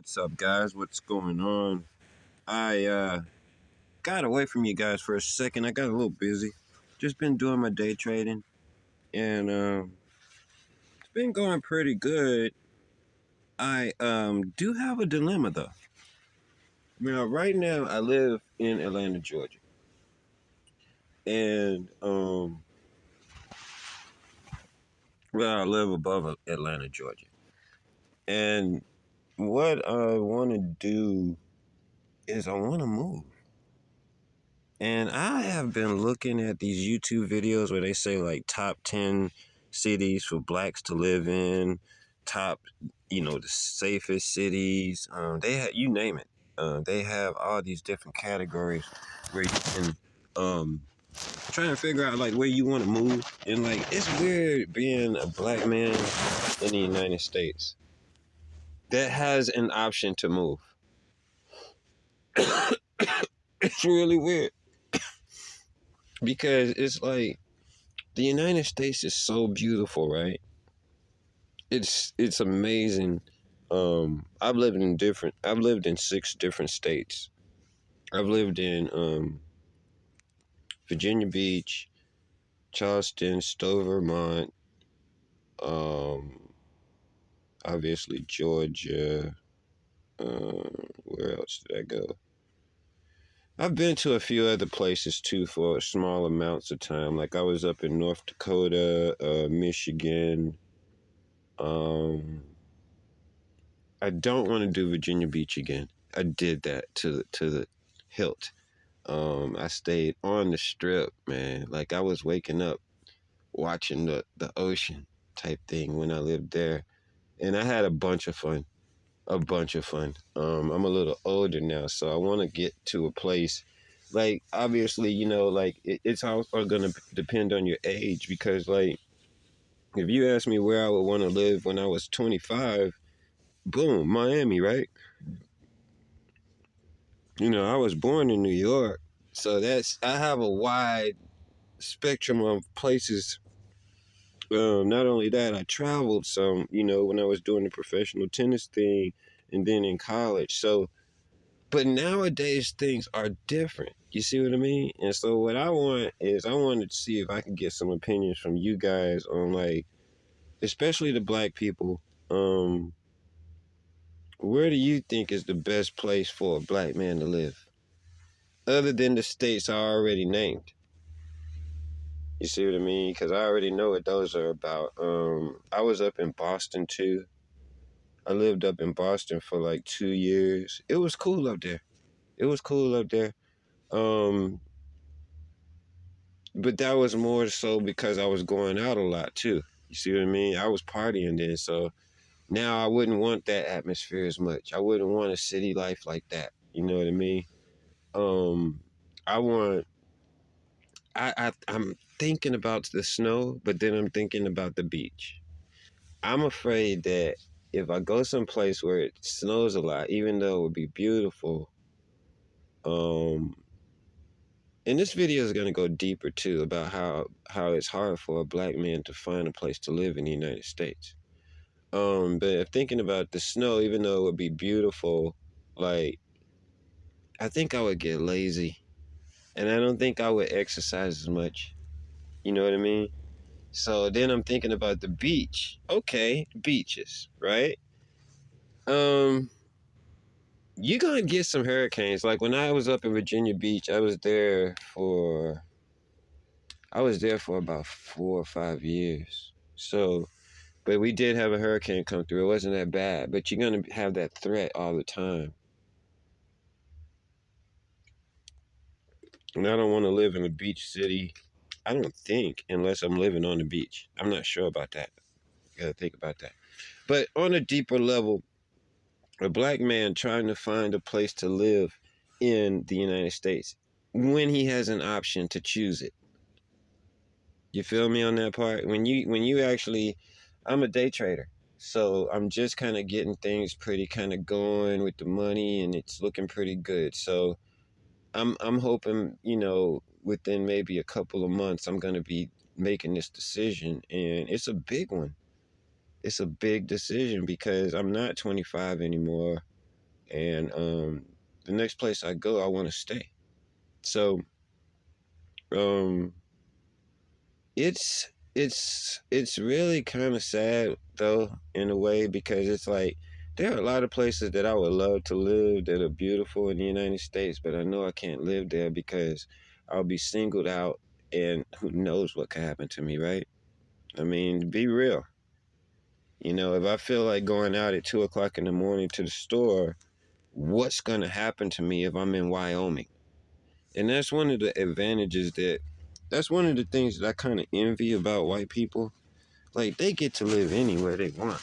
What's up, guys? What's going on? I got away from you guys for a second. I got a little busy. Just been doing my day trading, and it's been going pretty good. I do have a dilemma though. Now, right now, I live in Atlanta, Georgia, and well, I live above Atlanta, Georgia, and what I want to do is I want to move. And I have been looking at these YouTube videos where they say like top 10 cities for blacks to live in, top, the safest cities. They have, you name it. They have all these different categories where you can try and figure out like where you want to move. And like it's weird being a black man in the United States that has an option to move. It's really weird because it's like the United States is so beautiful, right? It's amazing. I've lived in 6 different states. I've lived in Virginia Beach, Charleston, Stowe, Vermont, um, obviously Georgia. Where else did I go? I've been to a few other places too for small amounts of time. Like I was up in North Dakota, Michigan. I don't want to do Virginia Beach again. I did that to the hilt. I stayed on the strip, man. Like I was waking up watching the ocean type thing when I lived there, and I had a bunch of fun. A bunch of fun. I'm a little older now, so I want to get to a place. Like obviously, like it's all gonna depend on your age because, like, if you ask me where I would want to live when I was 25, boom, Miami, right? I was born in New York, so I have a wide spectrum of places. Not only that, I traveled some, when I was doing the professional tennis thing and then in college. So, but nowadays things are different. You see what I mean? And so what I want is I wanted to see if I could get some opinions from you guys on like, especially the black people, where do you think is the best place for a black man to live? Other than the states I already named. You see what I mean? Because I already know what those are about. I was up in Boston too. I lived up in Boston for like 2 years. It was cool up there. It was cool up there. Um, but that was more so because I was going out a lot too. You see what I mean? I was partying then, so now I wouldn't want that atmosphere as much. I wouldn't want a city life like that. You know what I mean? Um, I want. I'm thinking about the snow, but then I'm thinking about the beach. I'm afraid that if I go someplace where it snows a lot, even though it would be beautiful, um, and this video is gonna go deeper too about how it's hard for a black man to find a place to live in the United States. But if thinking about the snow, even though it would be beautiful, like I think I would get lazy, and I don't think I would exercise as much. You know what I mean? So then I'm thinking about the beach. Okay, beaches, right? Um, you're gonna get some hurricanes. Like when I was up in Virginia Beach, I was there for about 4 or 5 years. So, but we did have a hurricane come through. It wasn't that bad, but you're gonna have that threat all the time. And I don't want to live in a beach city. I don't think, unless I'm living on the beach. I'm not sure about that. Gotta think about that. But on a deeper level, a black man trying to find a place to live in the United States when he has an option to choose it. You feel me on that part? When you actually, I'm a day trader, so I'm just kind of getting things pretty kind of going with the money, and it's looking pretty good. So I'm hoping, within maybe a couple of months, I'm gonna be making this decision, and it's a big one. It's a big decision because I'm not 25 anymore. and the next place I go, I want to stay. So um, it's really kind of sad though in a way, because it's like there are a lot of places that I would love to live that are beautiful in the United States, but I know I can't live there because I'll be singled out, and who knows what could happen to me, right? I mean, be real. You know, if I feel like going out at 2 o'clock in the morning to the store, what's gonna happen to me if I'm in Wyoming? And that's one of the advantages that's one of the things that I kind of envy about white people. Like, they get to live anywhere they want.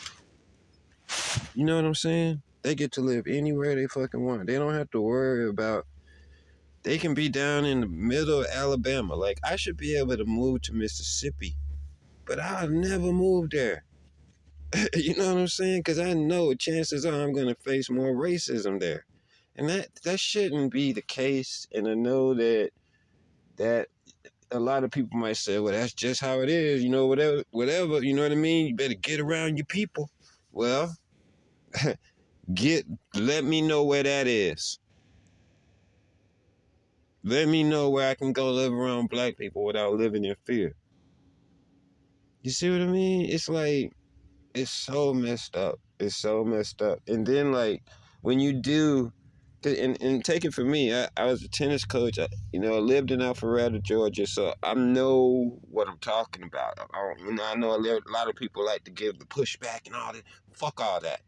You know what I'm saying? They get to live anywhere they fucking want. They don't have to worry about. They can be down in the middle of Alabama. Like, I should be able to move to Mississippi, but I'll never move there. You know what I'm saying? Because I know chances are I'm gonna face more racism there, and that shouldn't be the case. And I know that a lot of people might say, well, that's just how it is, you know, whatever, you know what I mean? You better get around your people. Well, let me know where that is. Let me know where I can go live around black people without living in fear. You see what I mean? It's like, it's so messed up. It's so messed up. And then, like, when you do, and take it from me, I was a tennis coach. I lived in Alpharetta, Georgia, so I know what I'm talking about. I know a lot of people like to give the pushback and all that. Fuck all that.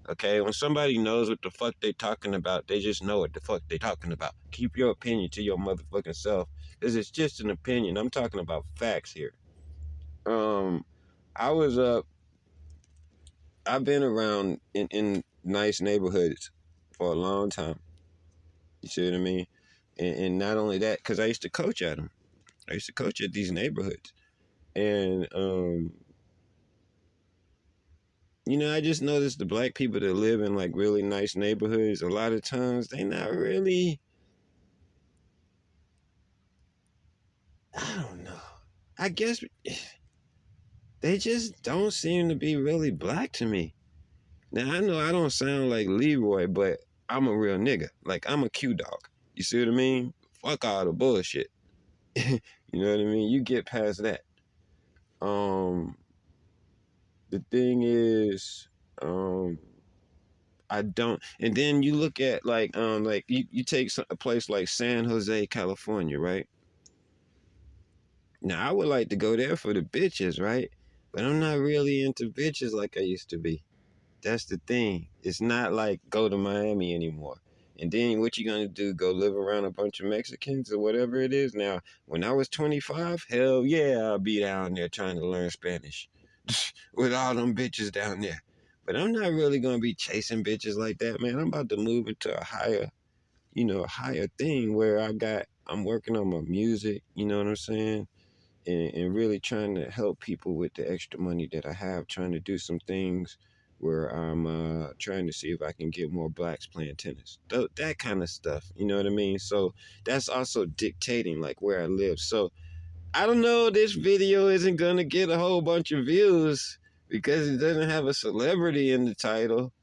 Okay, when somebody knows what the fuck they talking about, they just know what the fuck they talking about. Keep your opinion to your motherfucking self, because it's just an opinion. I'm talking about facts here. Um, I was up. I've been around in nice neighborhoods for a long time. You see what I mean? And not only that, because I used to coach at them. I used to coach at these neighborhoods, and I just noticed the black people that live in like really nice neighborhoods. A lot of times they not really. I don't know. I guess they just don't seem to be really black to me. Now I know I don't sound like Leroy, but I'm a real nigga. Like, I'm a Q dog. You see what I mean? Fuck all the bullshit. You know what I mean? You get past that. Um, the thing is, I don't. And then you look at like you take a place like San Jose, California, right? Now I would like to go there for the bitches, right? But I'm not really into bitches like I used to be. That's the thing. It's not like go to Miami anymore. And then what you gonna do? Go live around a bunch of Mexicans or whatever it is? Now, when I was 25, hell yeah, I'll be down there trying to learn Spanish with all them bitches down there. But I'm not really gonna be chasing bitches like that, man. I'm about to move into a higher thing where I'm working on my music. You know what I'm saying? And really trying to help people with the extra money that I have, trying to do some things where I'm trying to see if I can get more blacks playing tennis. That kind of stuff, you know what I mean? So that's also dictating like where I live. So I don't know, this video isn't going to get a whole bunch of views because it doesn't have a celebrity in the title.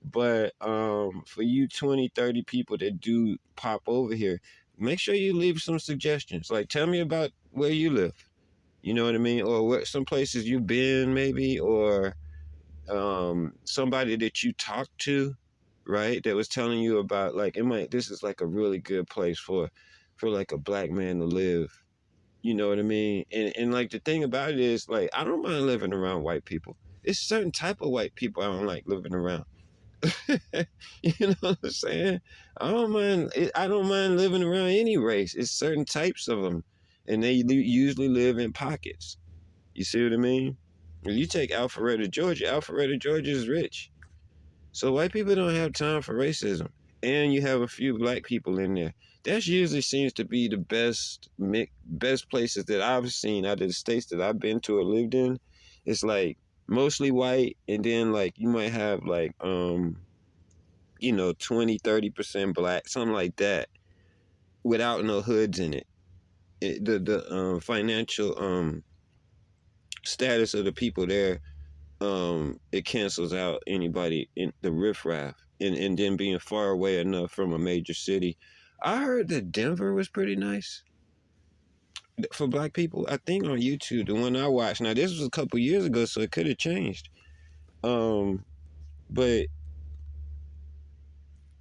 But for you 20, 30 people that do pop over here, make sure you leave some suggestions. Like, tell me about where you live. You know what I mean? Or what some places you've been maybe, or somebody that you talked to, right? That was telling you about like this is like a really good place for like a black man to live. You know what I mean? And like the thing about it is like I don't mind living around white people. It's certain type of white people I don't like living around. You know what I'm saying? I don't mind living around any race. It's certain types of them, and they usually live in pockets. You see what I mean? If you take Alpharetta, Georgia is rich. So white people don't have time for racism. And you have a few black people in there. That usually seems to be the best places that I've seen out of the states that I've been to or lived in. It's like mostly white, and then like you might have like 20-30% black, something like that, without no hoods in it. The financial status of the people there, it cancels out anybody in the riffraff. and then being far away enough from a major city. I heard that Denver was pretty nice for black people. I think on YouTube, the one I watched. Now this was a couple years ago, so it could have changed. Um, but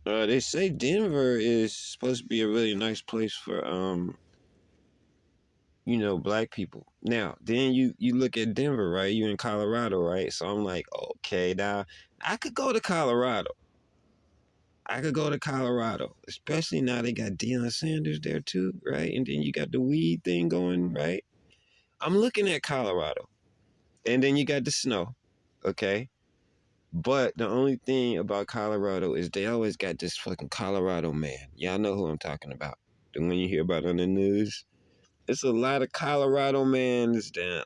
they say Denver is supposed to be a really nice place for black people. Now, then you look at Denver, right? You in Colorado, right? So I'm like, okay, now I could go to Colorado. I could go to Colorado, especially now they got Deion Sanders there too, right? And then you got the weed thing going, right? I'm looking at Colorado, and then you got the snow, okay? But the only thing about Colorado is they always got this fucking Colorado man. Y'all know who I'm talking about. The one you hear about on the news. It's a lot of Colorado man that's down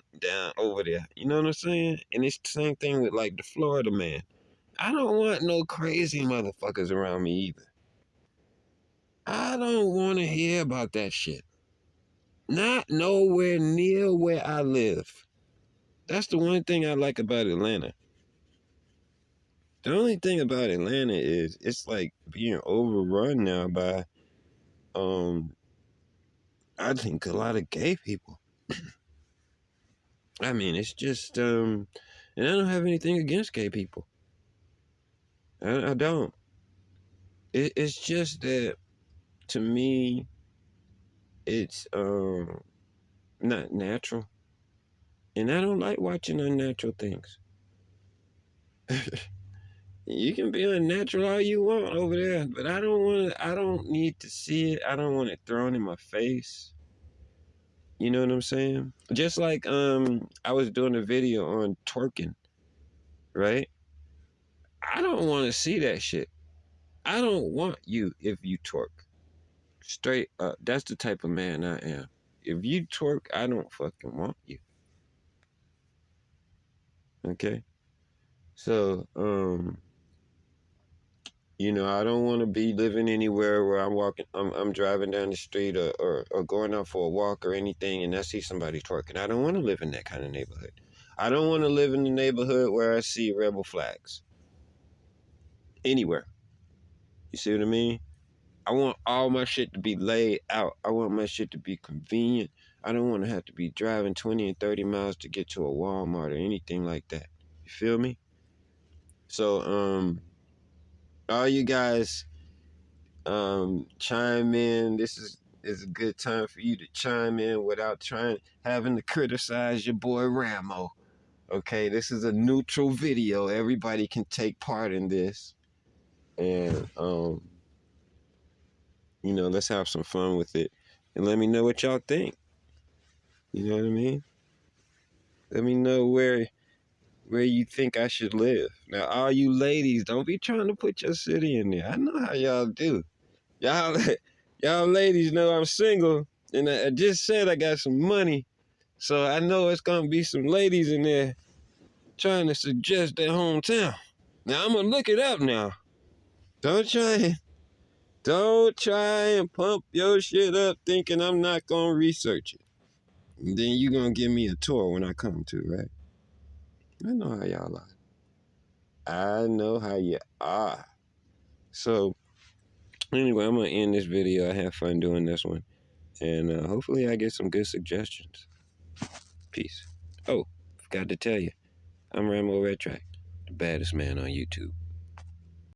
over there. You know what I'm saying? And it's the same thing with like the Florida man. I don't want no crazy motherfuckers around me either. I don't want to hear about that shit. Not nowhere near where I live. That's the one thing I like about Atlanta. The only thing about Atlanta is it's like being overrun now by I think a lot of gay people. I mean, it's just and I don't have anything against gay people. I don't. It's just that to me, it's not natural, and I don't like watching unnatural things. You can be unnatural all you want over there, but I don't want to. I don't need to see it. I don't want it thrown in my face. You know what I'm saying? Just like I was doing a video on twerking, right? I don't want to see that shit. I don't want you if you twerk. Straight up. That's the type of man I am. If you twerk, I don't fucking want you. Okay? So, I don't want to be living anywhere where I'm driving down the street or going out for a walk or anything and I see somebody twerking. I don't want to live in that kind of neighborhood. I don't want to live in the neighborhood where I see rebel flags. Anywhere. You see what I mean? I want all my shit to be laid out. I want my shit to be convenient. I don't want to have to be driving 20 and 30 miles to get to a Walmart or anything like that. You feel me? So, all you guys chime in. This is a good time for you to chime in without having to criticize your boy Ramo. Okay, this is a neutral video. Everybody can take part in this. And let's have some fun with it. And let me know what y'all think. You know what I mean? Let me know where you think I should live. Now, all you ladies, don't be trying to put your city in there. I know how y'all do. Y'all, y'all ladies know I'm single, and I just said I got some money, so I know it's gonna be some ladies in there trying to suggest their hometown. Now I'm gonna look it up now. Don't try and pump your shit up thinking I'm not gonna research it. And then you gonna give me a tour when I come to, right? I know how y'all are. I know how you are. So, anyway, I'm going to end this video. I had fun doing this one. And hopefully I get some good suggestions. Peace. Oh, forgot to tell you. I'm Ramo Red Track, the baddest man on YouTube.